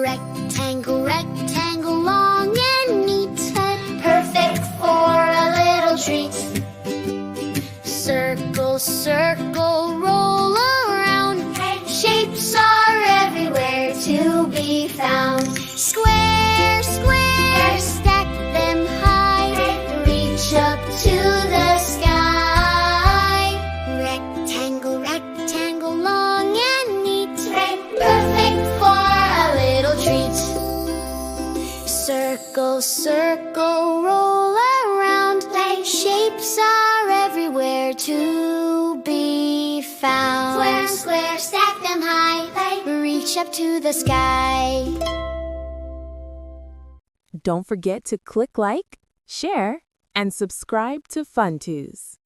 Rectangle, rectangle, long and neat, perfect for a little treat. Circle, circle, roll around, shapes are everywhere to be found. Square, square, stack them high, reach up to the sky. Rectangle, rectangle, long and neat, perfect for a little treat. Circle, circle, roll around, shapes are everywhere to be found. Square, square, stack them high, reach up to the sky. Don't forget to click like, share, and subscribe to Funtooze.